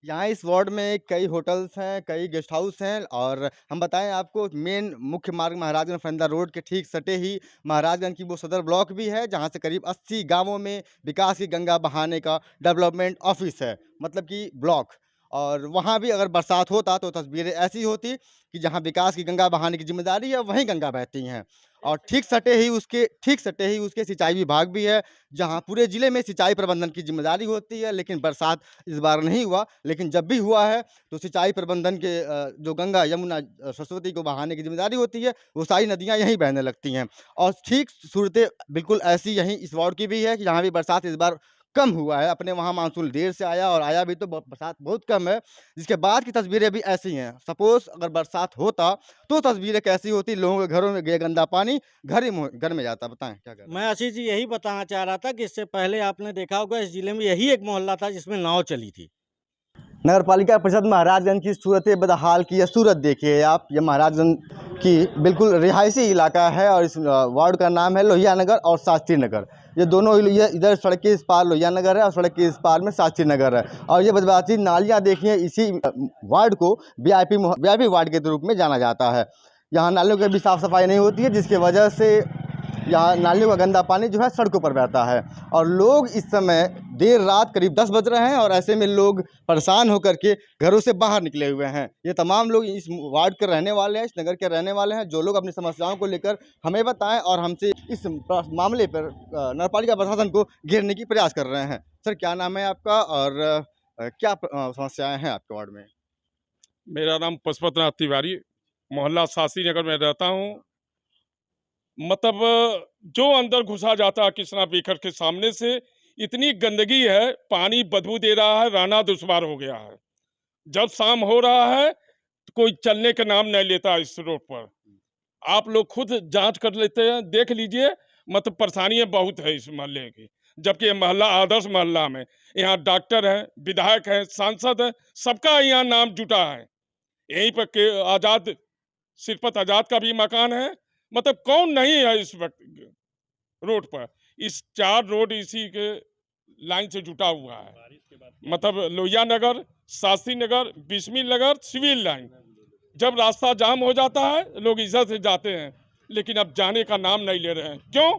यहाँ इस वार्ड में कई होटल्स हैं, कई गेस्ट हाउस हैं और हम बताएँ आपको मेन मुख्य मार्ग महाराजगंज फरंदा रोड के ठीक सटे ही महाराजगंज की वो सदर ब्लॉक भी है, जहाँ से करीब 80 गाँवों में विकास की गंगा बहाने का डेवलपमेंट ऑफिस है, मतलब कि ब्लॉक। और वहाँ भी अगर बरसात होता तो तस्वीरें ऐसी होती कि जहाँ विकास की गंगा बहाने की ज़िम्मेदारी है, वहीं गंगा बहती हैं। और ठीक सटे ही उसके सिंचाई विभाग भी है, जहाँ पूरे ज़िले में सिंचाई प्रबंधन की ज़िम्मेदारी होती है, लेकिन बरसात इस बार नहीं हुआ, लेकिन जब भी हुआ है तो सिंचाई प्रबंधन के जो गंगा, यमुना, सरस्वती को बहाने की ज़िम्मेदारी होती है, वो सारी नदियाँ यहीं बहने लगती हैं। और ठीक सूरतें बिल्कुल ऐसी यहीं इस वार्ड की भी है कि जहाँ भी बरसात इस बार कम हुआ है। अपने वहाँ मानसून देर से आया और आया भी तो ब बरसात बहुत कम है, जिसके बाद की तस्वीरें भी ऐसी हैं। सपोज़ अगर बरसात होता, तो तस्वीरें कैसी होती? लोगों के घरों में ये गंदा पानी घर में जाता। बताएँ क्या कह रहे मैं हैं? आशीष जी यही बताना चाह रहा था कि इससे पहले आपने देखा होगा इस ज़िले में यही एक मोहल्ला था जिसमें नाव चली थी। नगरपालिका परिषद महाराजगंज की सूरत बदहाल की ये सूरत देखिए आप। ये महाराजगंज की बिल्कुल रिहायशी इलाका है और इस वार्ड का नाम है लोहिया नगर और शास्त्री नगर। ये दोनों ये इधर सड़क के इस पार लोहिया नगर है और सड़क के इस पार में शास्त्री नगर है। और ये बदमाशी नालियाँ देखिए, इसी वार्ड को वीआईपी वार्ड के रूप में जाना जाता है। यहाँ नालियों की भी साफ़ सफाई नहीं होती है, जिसकी वजह से यहाँ नालियों का गंदा पानी जो है सड़कों पर बहता है। और लोग इस समय देर रात करीब 10 बज रहे हैं और ऐसे में लोग परेशान होकर के घरों से बाहर निकले हुए हैं। ये तमाम लोग इस वार्ड के रहने वाले हैं, इस नगर के रहने वाले हैं, जो लोग अपनी समस्याओं को लेकर हमें बताएं और हमसे इस मामले पर नगरपालिका प्रशासन को घेरने की प्रयास कर रहे हैं। सर, क्या नाम है आपका और क्या समस्याएं हैं आपके वार्ड में? मेरा नाम पशुपत नाथ तिवारी, मोहल्ला शास्त्री नगर में रहता हूँ। मतलब जो अंदर घुसा जाता है कृष्णा बेकर के सामने से, इतनी गंदगी है, पानी बदबू दे रहा है, रहना दुश्वार हो गया है। जब शाम हो रहा है, तो कोई चलने का नाम नहीं लेता इस रोड पर। आप लोग खुद जांच कर लेते हैं, देख लीजिए, मतलब परेशानियां बहुत है इस मोहल्ले की। जबकि ये मोहल्ला आदर्श मोहल्ला में, यहाँ डॉक्टर है, विधायक है, सांसद है, सबका यहाँ नाम जुटा है। यहीं पर के आजाद सिरपत आजाद का भी मकान है। मतलब कौन नहीं है इस वक्त रोड पर। इस 4 रोड इसी के लाइन से जुटा हुआ है। मतलब लोहिया नगर, शास्त्री नगर, बिस्मिल नगर, सिविल लाइन। जब रास्ता जाम हो जाता है, लोग इधर से जाते हैं, लेकिन अब जाने का नाम नहीं ले रहे हैं। क्यों?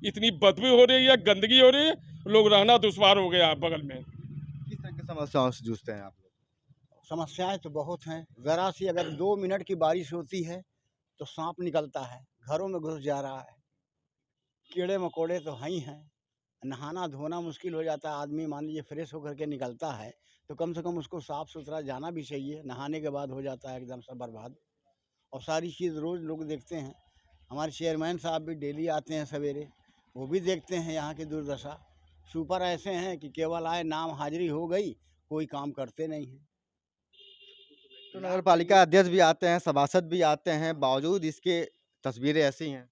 इतनी बदबू हो रही है, गंदगी हो रही है, लोग रहना दुश्वार हो गया है बगल में। किस तरह की समस्याओं से जूझते हैं आप लोग? समस्याएँ तो बहुत हैं। ज़रा सी अगर 2 मिनट की बारिश होती है, तो साँप निकलता है, घरों में घुस जा रहा है। कीड़े-मकोड़े तो हैं ही हैं। नहाना-धोना मुश्किल हो जाता है। आदमी मान लीजिए फ्रेश होकर के निकलता है, तो कम से कम उसको साफ-सुथरा जाना भी चाहिए। नहाने के बाद हो जाता है एकदम सब बर्बाद। और सारी चीज़ रोज़ लोग देखते हैं। हमारे चेयरमैन साहब भी डेली आते हैं सवेरे, वो भी देखते हैं यहाँ की दुर्दशा। सुपर ऐसे हैं कि केवल आए नाम हाज़िरी हो गई, कोई काम करते नहीं हैं। तो नगरपालिका अध्यक्ष भी आते हैं, सभासद भी आते हैं, बावजूद इसके तस्वीरें ऐसी हैं।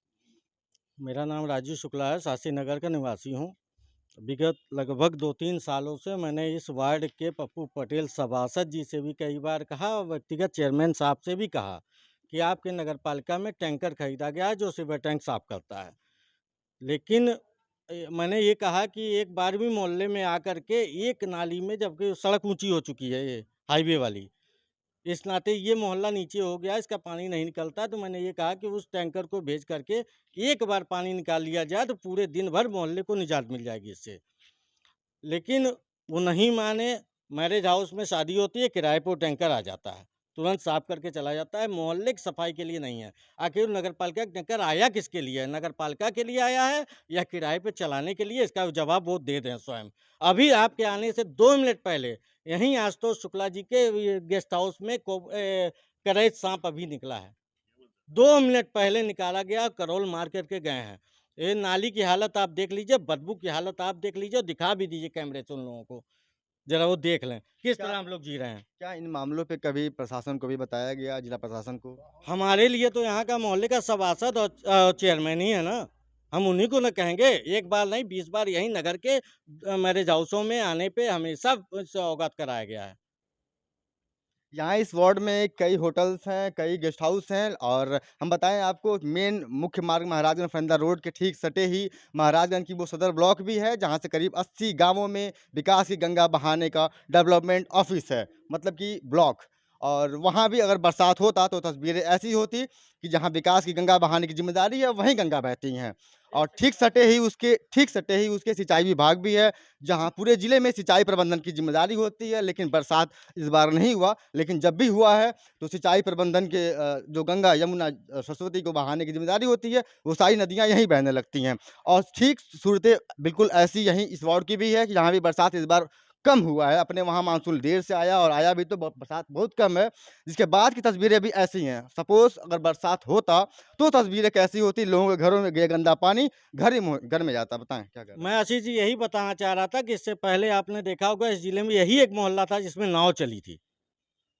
मेरा नाम राजू शुक्ला है, शास्त्री नगर का निवासी हूँ। विगत लगभग 2-3 सालों से मैंने इस वार्ड के पप्पू पटेल सभासद जी से भी कई बार कहा और व्यक्तिगत चेयरमैन साहब से भी कहा कि आपके नगरपालिका में टैंकर खरीदा गया है जो सीवर टैंक साफ करता है। लेकिन मैंने ये कहा कि एक बार भी मोहल्ले में आकर के एक नाली में, जबकि सड़क ऊँची हो चुकी है ये हाईवे वाली, इस नाते ये मोहल्ला नीचे हो गया, इसका पानी नहीं निकलता। तो मैंने ये कहा कि उस टैंकर को भेज करके एक बार पानी निकाल लिया जाए तो पूरे दिन भर मोहल्ले को निजात मिल जाएगी इससे। लेकिन वो नहीं माने। मैरिज हाउस में शादी होती है, किराए पे वो टैंकर आ जाता है, तुरंत साफ करके चला जाता है, मोहल्ले की सफाई के लिए नहीं है। आखिर नगर पालिका का टैंकर आया किसके लिए है? नगर पालिका के लिए आया है या किराए पे चलाने के लिए? इसका जवाब वो दे दें स्वयं। अभी आपके आने से 2 मिनट पहले यहीं आशुतोष शुक्ला जी के ये गेस्ट हाउस में करैत साँप अभी निकला है। 2 मिनट पहले निकाला गया, करोल मार कर के गए हैं। ये नाली की हालत आप देख लीजिए, बदबू की हालत आप देख लीजिए और दिखा भी दीजिए कैमरे से उन लोगों को। ज़रा वो देख लें, किस क्या तरह हम लोग जी रहे हैं। क्या इन मामलों पे कभी प्रशासन को भी बताया गया, जिला प्रशासन को? हमारे लिए तो यहाँ का मोहल्ले का सभासद और चेयरमैन ही है ना। हम उन्हीं को ना कहेंगे। एक बार नहीं 20 बार यहीं नगर के मैरिज हाउसों में आने पे हमेशा इससे अवगत कराया गया है। यहाँ इस वार्ड में कई होटल्स हैं, कई गेस्ट हाउस हैं और हम बताएँ आपको मेन मुख्य मार्ग महाराजगंज फरंदा रोड के ठीक सटे ही महाराजगंज की वो सदर ब्लॉक भी है, जहाँ से करीब 80 गाँवों में विकास की गंगा बहाने का डेवलपमेंट ऑफिस है, मतलब कि ब्लॉक। और वहाँ भी अगर बरसात होता तो तस्वीरें ऐसी होती कि जहाँ विकास की गंगा बहाने की ज़िम्मेदारी है, वहीं गंगा बहती हैं। और ठीक सटे ही उसके सिंचाई विभाग भी है, जहाँ पूरे ज़िले में सिंचाई प्रबंधन की ज़िम्मेदारी होती है, लेकिन बरसात इस बार नहीं हुआ, लेकिन जब भी हुआ है तो सिंचाई प्रबंधन के जो गंगा, यमुना, सरस्वती को बहाने की ज़िम्मेदारी होती है, वो सारी नदियाँ यहीं बहने लगती हैं। और ठीक सूरतें बिल्कुल ऐसी यहीं इस वार्ड की भी है कि यहाँ भी बरसात इस बार कम हुआ है। अपने वहाँ मानसून देर से आया और आया भी तो बरसात बहुत कम है, जिसके बाद की तस्वीरें भी ऐसी हैं। सपोज़ अगर बरसात होता तो तस्वीरें कैसी होती? लोगों के घरों में ये गंदा पानी घर में जाता। बताएँ क्या कह रहे हैं? मैं आशीष जी यही बताना चाह रहा था कि इससे पहले आपने देखा होगा इस ज़िले में यही एक मोहल्ला था जिसमें नाव चली थी।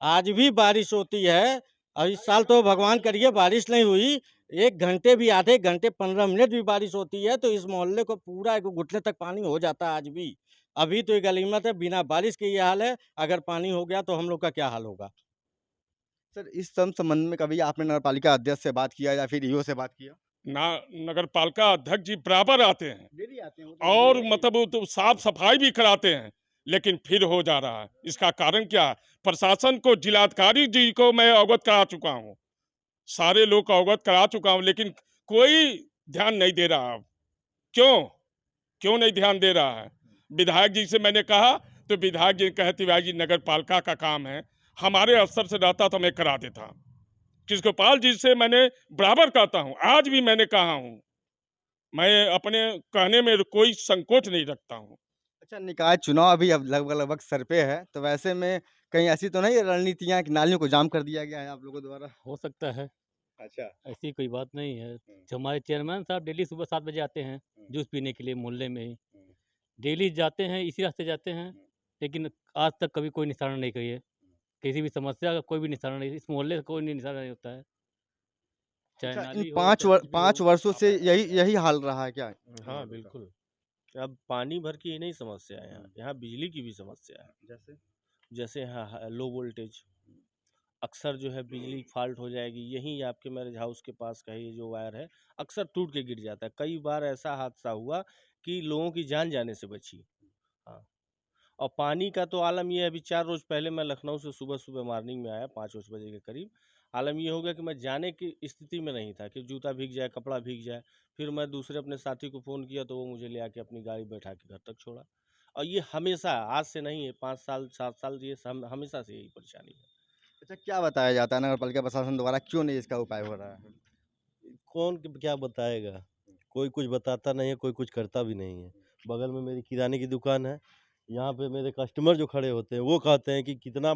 आज भी बारिश होती है और इस साल तो भगवान करिए बारिश नहीं हुई। 1 घंटे भी, आधे घंटे, 15 मिनट भी बारिश होती है तो इस मोहल्ले को पूरा एक घुटने तक पानी हो जाता है आज भी। अभी तो ये गनीमत है, बिना बारिश के ये हाल है, अगर पानी हो गया तो हम लोग का क्या हाल होगा? सर, इस संबंध में कभी आपने नगर पालिका अध्यक्ष से बात किया या फिर ईओ से बात किया? ना नगर पालिका अध्यक्ष जी बराबर आते हैं डेली आते हैं वो तो और डेली मतलब वो तो साफ सफाई भी कराते हैं, लेकिन फिर हो जा रहा है। इसका कारण क्या है? प्रशासन को, जिलाधिकारी जी को मैं अवगत करा चुका हूँ, सारे लोग को अवगत करा चुका हूँ, लेकिन कोई ध्यान नहीं दे रहा अब। क्यों? क्यों नहीं ध्यान दे रहा है? विधायक जी से मैंने कहा तो विधायक जी कहे तिवारी जी नगर पालिका का काम है, हमारे स्तर से रहता तो मैं करा देता। कृष्णपाल जी से मैंने बराबर कहता हूँ, आज भी मैंने कहा हूँ, मैं अपने कहने में कोई संकोच नहीं रखता हूँ। अच्छा, निकाय चुनाव अभी अब लगभग सर पे है, तो वैसे में कहीं ऐसी तो नहीं रणनीतियाँ कि नालियों को जाम कर दिया गया है आप लोगों द्वारा? हो सकता है, अच्छा। ऐसी कोई बात नहीं है। हुँ, जो हमारे चेयरमैन साहब डेली सुबह 7 बजे आते हैं, हुँ, जूस पीने के लिए मोहल्ले में ही। हुँ, डेली जाते हैं, इसी रास्ते जाते हैं, हुँ, लेकिन आज तक कभी कोई निस्तारण नहीं करी है। किसी भी समस्या का कोई भी निस्तारण नहीं, इस मोहल्ले का कोई निस्तारण नहीं होता है। चाहे अच्छा, इन नाली हो, चाहे कुछ भी हो। 5 वर्षों से यही यही हाल रहा है क्या इन हाँ, वार्डों का? बिल्कुल। अब पानी भर की ही नहीं समस्या है यहाँ, हुँ, यहाँ बिजली की भी समस्या है। जैसे? जैसे यहाँ लो वोल्टेज, अक्सर जो है बिजली फ़ॉल्ट हो जाएगी, यहीं आपके मैरिज हाउस के पास का ये जो वायर है, अक्सर टूट के गिर जाता है। कई बार ऐसा हादसा हुआ कि लोगों की जान जाने से बची। हाँ, और पानी का तो आलम ये है, अभी 4 रोज़ पहले मैं लखनऊ से सुबह-सुबह मॉर्निंग में आया 5-5 बजे के करीब। आलम ये हो गया कि मैं जाने की स्थिति में नहीं था कि जूता भीग जाए, कपड़ा भीग जाए। फिर मैं दूसरे अपने साथी को फ़ोन किया तो वो मुझे ले आके अपनी गाड़ी बैठा के घर तक छोड़ा। और ये हमेशा, आज से नहीं है, 5 साल, 7 साल, ये हमेशा से यही परेशानी है। अच्छा, क्या बताया जाता है नगर पालिका प्रशासन द्वारा क्यों नहीं इसका उपाय हो रहा है? कौन क्या बताएगा? कोई कुछ बताता नहीं है, कोई कुछ करता भी नहीं है। बगल में मेरी किराने की दुकान है, यहाँ पे मेरे कस्टमर जो खड़े होते हैं, वो कहते हैं कि कितना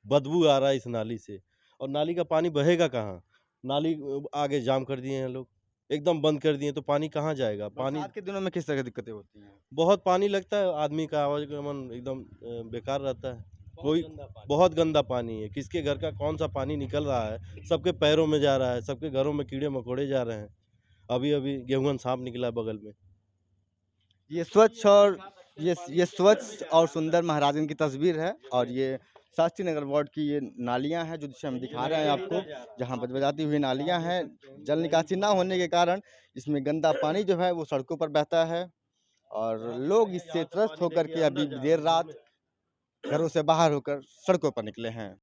बदबू आ रहा है इस नाली से और नाली का पानी बहेगा कहाँ? नाली आगे जाम कर दिए हैं लोग, एकदम बंद कर दिए, तो पानी कहाँ जाएगा? पानी बरसात के दिनों में किस तरह की दिक्कतें होती हैं? बहुत पानी लगता है, आदमी का आवागमन एकदम बेकार रहता है। कोई गंदा पानी। बहुत गंदा पानी है, किसके घर का कौन-सा पानी निकल रहा है, सबके पैरों में जा रहा है, सबके घरों में कीड़े-मकोड़े जा रहे हैं। अभी-अभी गेहूँन साँप निकला है बगल में। ये स्वच्छ और ये स्वच्छ और सुंदर महाराजगंज की तस्वीर है और ये शास्त्री नगर वार्ड की ये नालियाँ हैं, जो जिसे हम दिखा रहे हैं आपको, जहाँ बजबजाती हुई नालियाँ हैं। जल निकासी ना होने के कारण इसमें गंदा पानी जो है वो सड़कों पर बहता है और लोग इससे त्रस्त होकर के अभी देर रात घरों से बाहर होकर सड़कों पर निकले हैं।